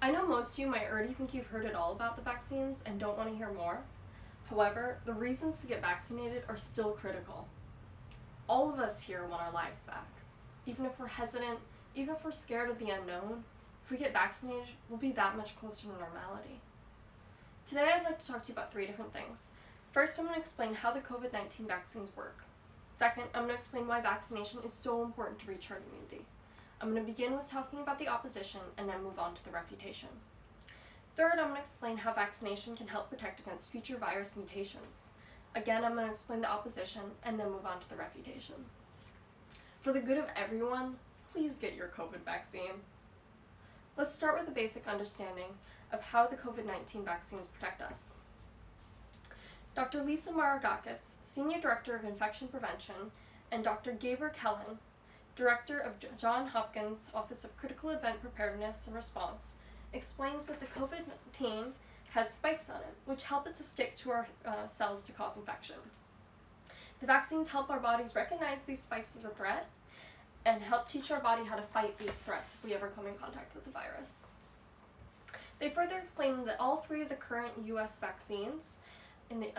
I know most of you might already think you've heard it all about the vaccines and don't want to hear more. However, the reasons to get vaccinated are still critical. All of us here want our lives back. Even if we're hesitant, even if we're scared of the unknown, if we get vaccinated, we'll be that much closer to normality. Today I'd like to talk to you about 3 different things. First, I'm going to explain how the COVID-19 vaccines work. Second, I'm going to explain why vaccination is so important to reach herd immunity. I'm going to begin with talking about the opposition and then move on to the refutation. Third, I'm going to explain how vaccination can help protect against future virus mutations. Again, I'm going to explain the opposition and then move on to the refutation. For the good of everyone, please get your COVID vaccine. Let's start with a basic understanding of how the COVID-19 vaccines protect us. Dr. Lisa Maragakis, Senior Director of Infection Prevention, and Dr. Gaber Kellen, Director of Johns Hopkins Office of Critical Event Preparedness and Response, explains that the COVID-19 has spikes on it, which help it to stick to our cells to cause infection. The vaccines help our bodies recognize these spikes as a threat and help teach our body how to fight these threats if we ever come in contact with the virus. They further explain that all 3 of the current U.S. vaccines, in the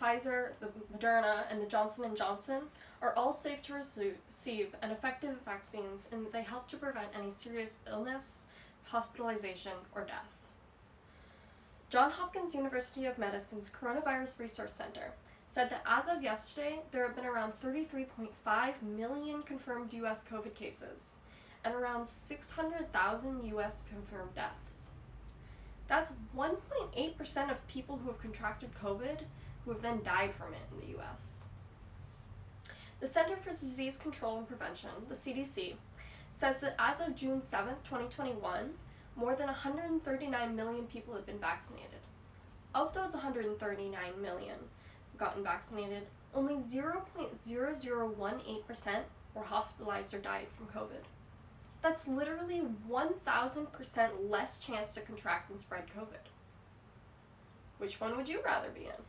Pfizer, the Moderna, and the Johnson & Johnson, are all safe to receive and effective vaccines, and they help to prevent any serious illness, hospitalization, or death. Johns Hopkins University of Medicine's Coronavirus Resource Center said that as of yesterday, there have been around 33.5 million confirmed U.S. COVID cases and around 600,000 U.S. confirmed deaths. That's 1.8% of people who have contracted COVID who have then died from it in the U.S. The Center for Disease Control and Prevention, the CDC, says that as of June 7, 2021, more than 139 million people have been vaccinated. Of those 139 million gotten vaccinated, only 0.0018% were hospitalized or died from COVID. That's literally 1,000% less chance to contract and spread COVID. Which one would you rather be in?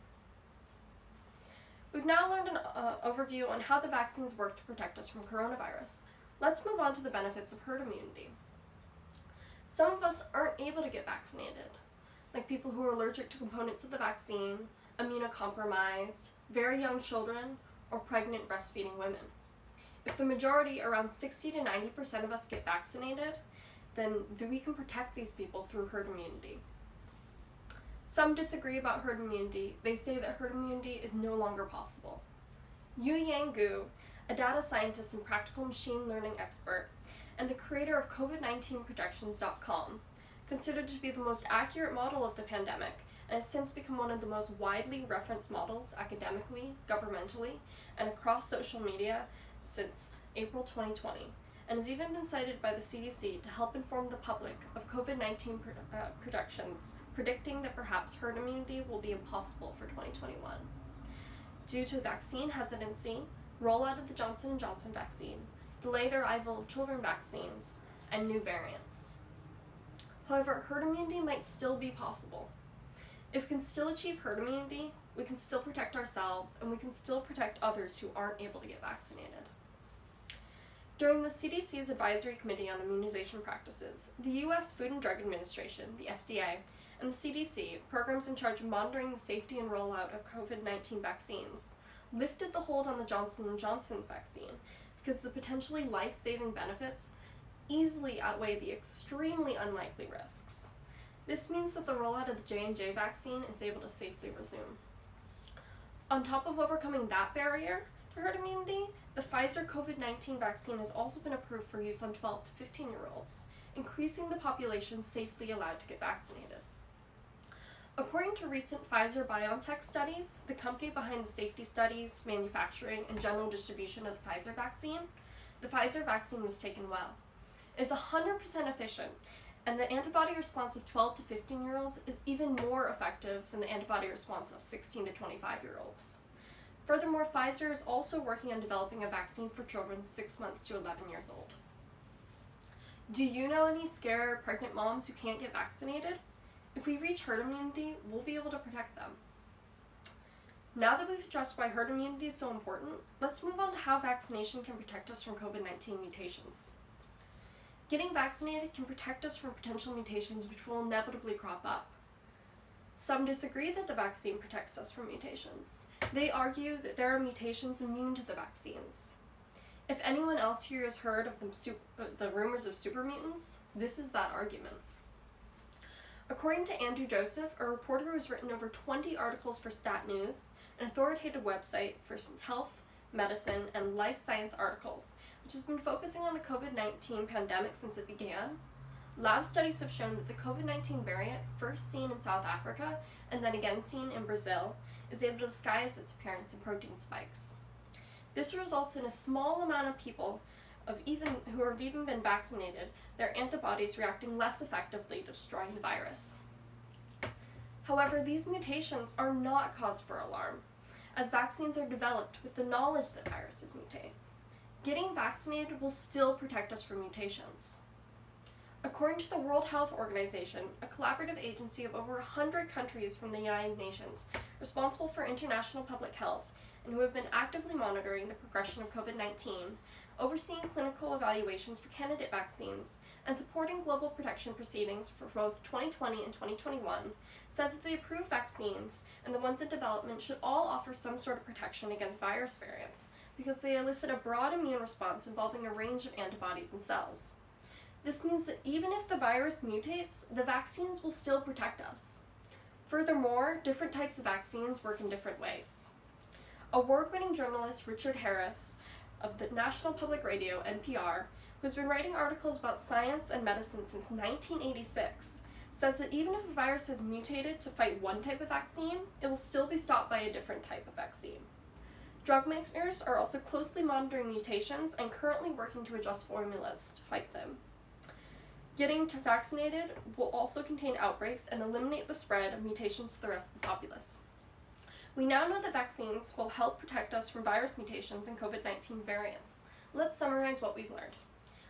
We've now learned an overview on how the vaccines work to protect us from coronavirus. Let's move on to the benefits of herd immunity. Some of us aren't able to get vaccinated, like people who are allergic to components of the vaccine, immunocompromised, very young children, or pregnant breastfeeding women. If the majority, around 60 to 90% of us get vaccinated, then we can protect these people through herd immunity. Some disagree about herd immunity. They say that herd immunity is no longer possible. Yu-Yang Gu, a data scientist and practical machine learning expert, and the creator of COVID-19projections.com, considered to be the most accurate model of the pandemic, and has since become one of the most widely referenced models academically, governmentally, and across social media since April 2020, and has even been cited by the CDC to help inform the public of COVID-19 projections, predicting that perhaps herd immunity will be impossible for 2021. Due to vaccine hesitancy, rollout of the Johnson & Johnson vaccine, delayed arrival of children vaccines, and new variants. However, herd immunity might still be possible. If we can still achieve herd immunity, we can still protect ourselves and we can still protect others who aren't able to get vaccinated. During the CDC's Advisory Committee on Immunization Practices, the U.S. Food and Drug Administration, the FDA, and the CDC, programs in charge of monitoring the safety and rollout of COVID-19 vaccines, lifted the hold on the Johnson & Johnson vaccine because the potentially life-saving benefits easily outweigh the extremely unlikely risks. This means that the rollout of the J&J vaccine is able to safely resume. On top of overcoming that barrier to herd immunity, the Pfizer COVID-19 vaccine has also been approved for use on 12 to 15-year-olds, increasing the population safely allowed to get vaccinated. According to recent Pfizer-BioNTech studies, the company behind the safety studies, manufacturing, and general distribution of the Pfizer vaccine was taken well. It is 100% efficient, and the antibody response of 12 to 15-year-olds is even more effective than the antibody response of 16 to 25-year-olds. Furthermore, Pfizer is also working on developing a vaccine for children 6 months to 11 years old. Do you know any scared pregnant moms who can't get vaccinated? If we reach herd immunity, we'll be able to protect them. Now that we've addressed why herd immunity is so important, let's move on to how vaccination can protect us from COVID-19 mutations. Getting vaccinated can protect us from potential mutations which will inevitably crop up. Some disagree that the vaccine protects us from mutations. They argue that there are mutations immune to the vaccines. If anyone else here has heard of the rumors of super mutants, this is that argument. According to Andrew Joseph, a reporter who has written over 20 articles for Stat News, an authoritative website for health, medicine, and life science articles, which has been focusing on the COVID-19 pandemic since it began, lab studies have shown that the COVID-19 variant, first seen in South Africa and then again seen in Brazil, is able to disguise its appearance in protein spikes. This results in a small amount of people who have even been vaccinated, their antibodies reacting less effectively to destroying the virus. However, these mutations are not cause for alarm, as vaccines are developed with the knowledge that viruses mutate. Getting vaccinated will still protect us from mutations. According to the World Health Organization, a collaborative agency of over 100 countries from the United Nations, responsible for international public health, and who have been actively monitoring the progression of COVID-19, overseeing clinical evaluations for candidate vaccines, and supporting global protection proceedings for both 2020 and 2021, says that the approved vaccines and the ones in development should all offer some sort of protection against virus variants, because they elicit a broad immune response involving a range of antibodies and cells. This means that even if the virus mutates, the vaccines will still protect us. Furthermore, different types of vaccines work in different ways. Award-winning journalist Richard Harris of the National Public Radio, NPR, who has been writing articles about science and medicine since 1986, says that even if a virus has mutated to fight one type of vaccine, it will still be stopped by a different type of vaccine. Drug makers are also closely monitoring mutations and currently working to adjust formulas to fight them. Getting vaccinated will also contain outbreaks and eliminate the spread of mutations to the rest of the populace. We now know that vaccines will help protect us from virus mutations and COVID-19 variants. Let's summarize what we've learned.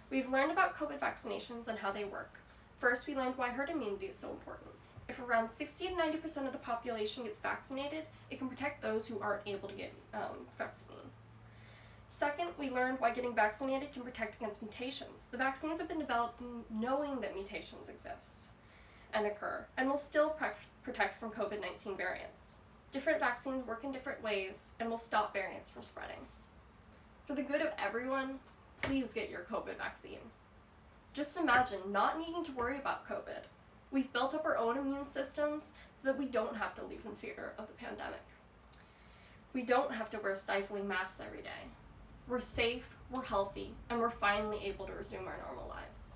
We've learned about COVID vaccinations and how they work. First, we learned why herd immunity is so important. If around 60 to 90% of the population gets vaccinated, it can protect those who aren't able to get vaccine. Second, we learned why getting vaccinated can protect against mutations. The vaccines have been developed knowing that mutations exist and occur, and will still protect from COVID-19 variants. Different vaccines work in different ways and will stop variants from spreading. For the good of everyone, please get your COVID vaccine. Just imagine not needing to worry about COVID. We've built up our own immune systems so that we don't have to live in fear of the pandemic. We don't have to wear stifling masks every day. We're safe, we're healthy, and we're finally able to resume our normal lives.